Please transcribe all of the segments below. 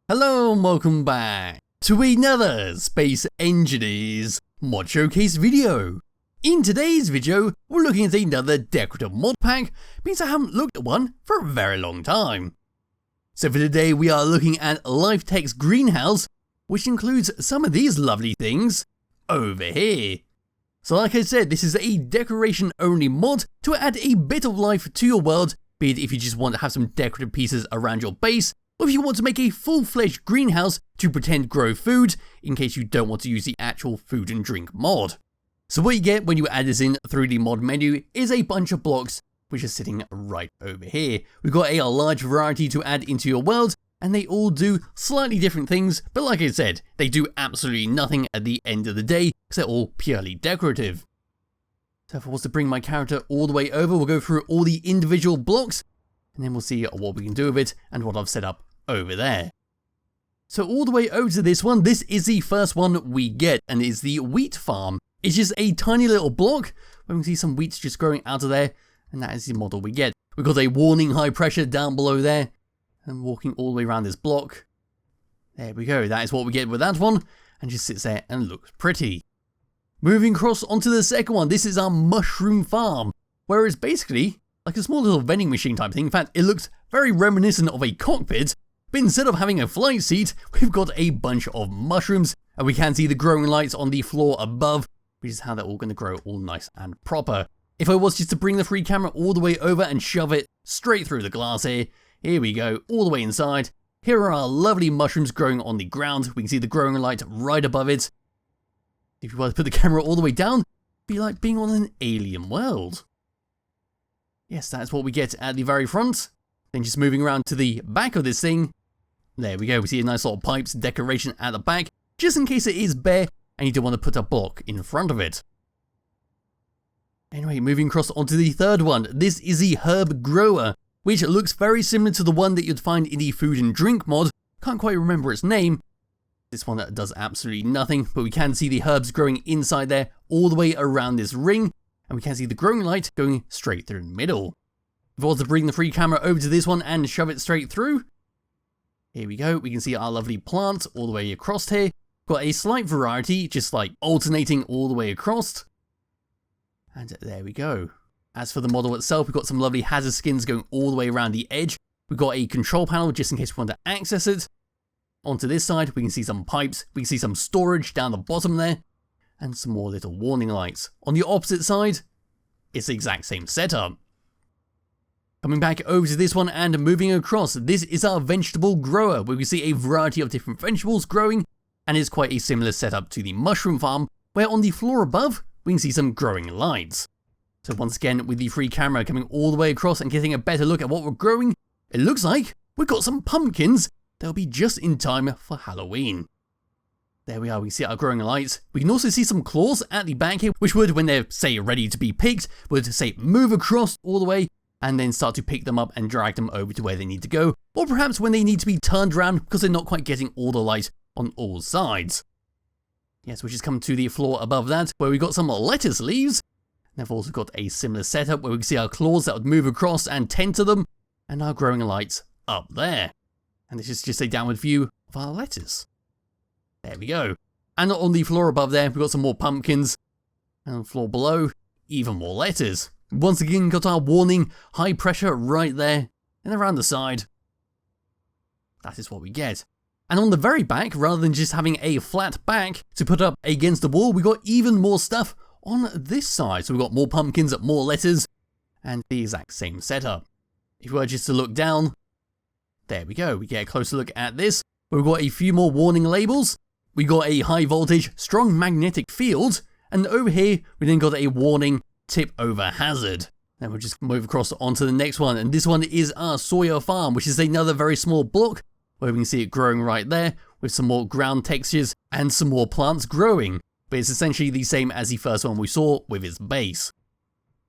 Hello and welcome back to another Space Engineers mod showcase video. In today's video, we're looking at another decorative mod pack, means I haven't looked at one for a very long time. So for today we are looking at LifeTech's greenhouse, which includes some of these lovely things over here. So like I said, this is a decoration only mod to add a bit of life to your world, be it if you just want to have some decorative pieces around your base, or if you want to make a full-fledged greenhouse to pretend grow food, in case you don't want to use the actual food and drink mod. So what you get when you add this in 3D mod menu is a bunch of blocks which are sitting right over here. We've got a large variety to add into your world, and they all do slightly different things, but like I said, they do absolutely nothing at the end of the day, because they're all purely decorative. So if I was to bring my character all the way over, we'll go through all the individual blocks, and then we'll see what we can do with it and what I've set up over there. So all the way over to this one, this is the first one we get, and it's the wheat farm. It's just a tiny little block where we can see some wheat just growing out of there, and that is the model we get. We've got a warning high pressure down below there, and walking all the way around this block. There we go, that is what we get with that one, and just sits there and looks pretty. Moving across onto the second one, this is our mushroom farm, where it's basically like a small little vending machine type thing. In fact, it looks very reminiscent of a cockpit, but instead of having a flight seat, we've got a bunch of mushrooms, and we can see the growing lights on the floor above, which is how they're all going to grow all nice and proper. If I was just to bring the free camera all the way over and shove it straight through the glass here we go, all the way inside. Here are our lovely mushrooms growing on the ground. We can see the growing light right above it. If you were to put the camera all the way down, it'd be like being on an alien world. Yes, that's what we get at the very front. Then just moving around to the back of this thing. There we go, we see a nice little pipes decoration at the back, just in case it is bare and you don't want to put a block in front of it. Anyway, moving across onto the third one. This is the herb grower, which looks very similar to the one that you'd find in the food and drink mod. Can't quite remember its name. This one does absolutely nothing, but we can see the herbs growing inside there all the way around this ring, and we can see the growing light going straight through the middle. If I was to bring the free camera over to this one and shove it straight through, here we go, we can see our lovely plants all the way across here. Got a slight variety, just like alternating all the way across. And there we go. As for the model itself, we've got some lovely hazard skins going all the way around the edge. We've got a control panel just in case we want to access it. Onto this side, we can see some pipes, we can see some storage down the bottom there, and some more little warning lights. On the opposite side, it's the exact same setup. Coming back over to this one and moving across, this is our vegetable grower, where we see a variety of different vegetables growing, and it's quite a similar setup to the mushroom farm, where on the floor above, we can see some growing lights. So once again, with the free camera coming all the way across and getting a better look at what we're growing, it looks like we've got some pumpkins that'll be just in time for Halloween. There we are, we see our growing lights. We can also see some claws at the back here, which would, when they're, say, ready to be picked, would, say, move across all the way, and then start to pick them up and drag them over to where they need to go, or perhaps when they need to be turned around because they're not quite getting all the light on all sides. Yes, we just come to the floor above that, where we've got some lettuce leaves. And I've also got a similar setup where we can see our claws that would move across and tend to them, and our growing lights up there. And this is just a downward view of our lettuce. There we go. And on the floor above there, we've got some more pumpkins. And on the floor below, even more lettuce. Once again, got our warning, high pressure right there, and around the side. That is what we get. And on the very back, rather than just having a flat back to put up against the wall, we got even more stuff on this side. So we've got more pumpkins, more letters, and the exact same setup. If we were just to look down, there we go. We get a closer look at this. We've got a few more warning labels. We got a high voltage, strong magnetic field, and over here, we then got a warning, tip over hazard. Then we'll just move across onto the next one, and this one is our soya farm, which is another very small block, where we can see it growing right there, with some more ground textures and some more plants growing. But it's essentially the same as the first one we saw with its base.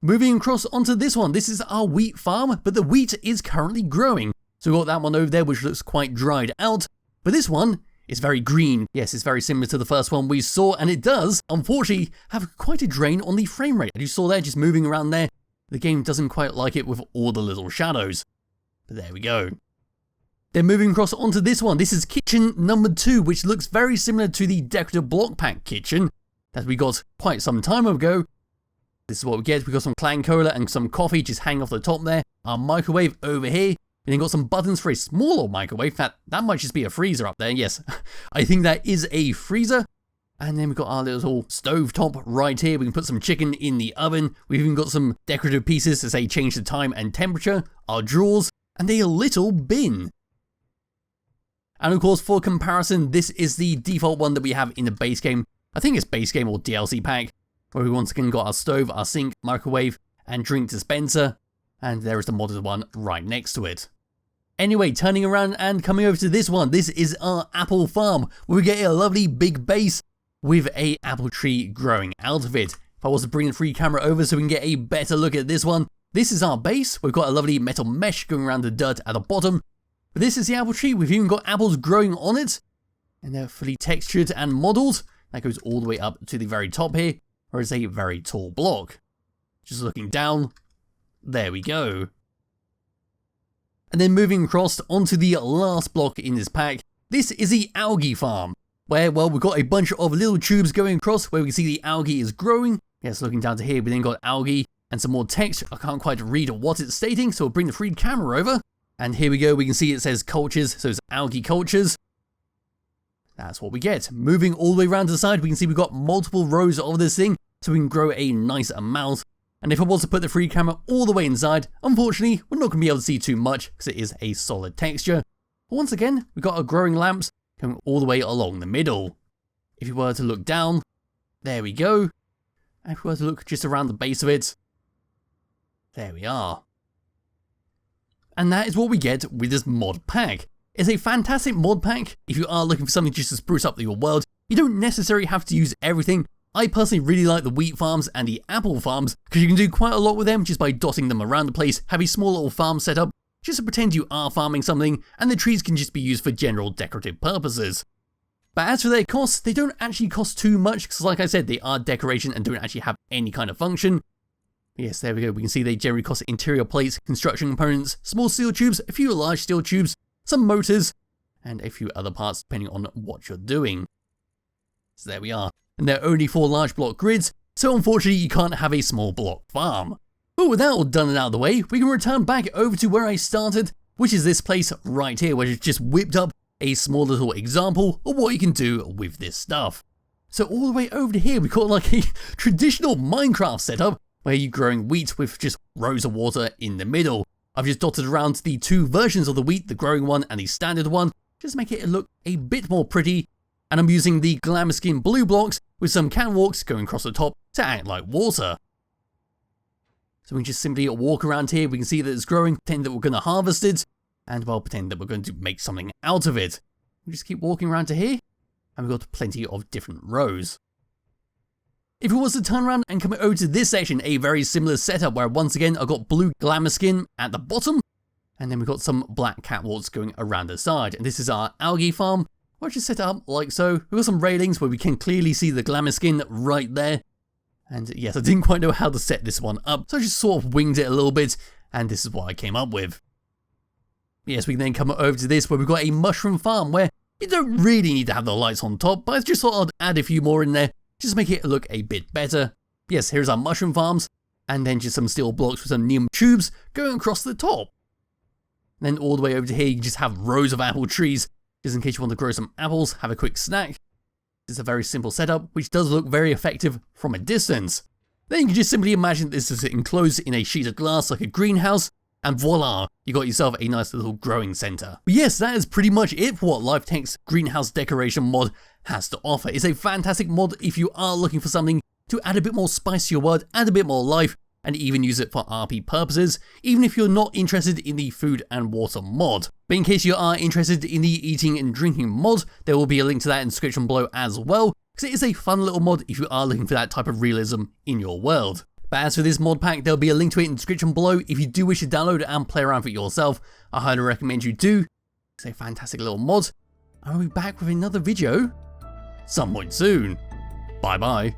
Moving across onto this one, this is our wheat farm, but the wheat is currently growing. So we've got that one over there which looks quite dried out, but this one is very green. Yes, it's very similar to the first one we saw, and it does, unfortunately, have quite a drain on the frame rate. As you saw there, just moving around there, the game doesn't quite like it with all the little shadows. But there we go. Then moving across onto this one, this is kitchen number 2, which looks very similar to the decorative block pack kitchen that we got quite some time ago. This is what we get. We got some clan cola and some coffee just hanging off the top there. Our microwave over here. We then got some buttons for a smaller microwave. That might just be a freezer up there. Yes, I think that is a freezer. And then we've got our little stove top right here. We can put some chicken in the oven. We've even got some decorative pieces to say change the time and temperature, our drawers, and a little bin. And of course, for comparison, this is the default one that we have in the base game. I think it's base game or DLC pack, where we once again got our stove, our sink, microwave, and drink dispenser. And there is the modded one right next to it. Anyway, turning around and coming over to this one, this is our apple farm, where we get a lovely big base with a apple tree growing out of it. If I was to bring the free camera over so we can get a better look at this one, this is our base. We've got a lovely metal mesh going around the dirt at the bottom. But this is the apple tree. We've even got apples growing on it, and they're fully textured and modelled. That goes all the way up to the very top here, where it's a very tall block. Just looking down, there we go. And then moving across onto the last block in this pack, this is the algae farm, where, well, we've got a bunch of little tubes going across where we can see the algae is growing. Yes, looking down to here, we then got algae and some more text. I can't quite read what it's stating, so we'll bring the free camera over. And here we go, we can see it says cultures, so it's algae cultures. That's what we get. Moving all the way around to the side, we can see we've got multiple rows of this thing, so we can grow a nice amount. And if I was to put the free camera all the way inside, unfortunately, we're not going to be able to see too much because it is a solid texture. But once again, we've got our growing lamps going all the way along the middle. If you were to look down, there we go. And if we were to look just around the base of it, there we are. And that is what we get with this mod pack. It's a fantastic mod pack. If you are looking for something just to spruce up your world, you don't necessarily have to use everything. I personally really like the wheat farms and the apple farms because you can do quite a lot with them just by dotting them around the place, have a small little farm set up just to pretend you are farming something, and the trees can just be used for general decorative purposes. But as for their costs, they don't actually cost too much because, like I said, they are decoration and don't actually have any kind of function. Yes, there we go. We can see they generally cost interior plates, construction components, small steel tubes, a few large steel tubes, some motors, and a few other parts depending on what you're doing. So there we are. And they're only 4 large block grids, so unfortunately you can't have a small block farm. But with that all done and out of the way, we can return back over to where I started, which is this place right here, where it's just whipped up a small little example of what you can do with this stuff. So all the way over to here, we've got like a traditional Minecraft setup, where you're growing wheat with just rows of water in the middle. I've just dotted around the 2 versions of the wheat, the growing one and the standard one, just to make it look a bit more pretty. And I'm using the glamour skin blue blocks with some catwalks going across the top to act like water. So we can just simply walk around here, we can see that it's growing, pretend that we're going to harvest it, and well, pretend that we're going to make something out of it. We just keep walking around to here, and we've got plenty of different rows. If we was to turn around and come over to this section, a very similar setup where once again I've got blue glamour skin at the bottom, and then we've got some black catwalks going around the side. And this is our algae farm, where I just set it up like so. We've got some railings where we can clearly see the glamour skin right there. And yes, I didn't quite know how to set this one up, so I just sort of winged it a little bit, and this is what I came up with. Yes, we can then come over to this where we've got a mushroom farm where you don't really need to have the lights on top, but I just thought I'd add a few more in there, just to make it look a bit better. Yes, here's our mushroom farms, and then just some steel blocks with some neon tubes going across the top. And then all the way over to here, you just have rows of apple trees, just in case you want to grow some apples, have a quick snack. It's a very simple setup, which does look very effective from a distance. Then you can just simply imagine this is enclosed in a sheet of glass like a greenhouse, and voila, you got yourself a nice little growing center. But yes, that is pretty much it for what LifeTech's greenhouse decoration mod has to offer. It's a fantastic mod if you are looking for something to add a bit more spice to your world, add a bit more life, and even use it for RP purposes, even if you're not interested in the food and water mod. But in case you are interested in the eating and drinking mod, there will be a link to that in the description below as well, because it is a fun little mod if you are looking for that type of realism in your world. But as for this mod pack, there'll be a link to it in the description below if you do wish to download it and play around with it yourself. I highly recommend you do. It's a fantastic little mod. I'll be back with another video some point soon. Bye bye.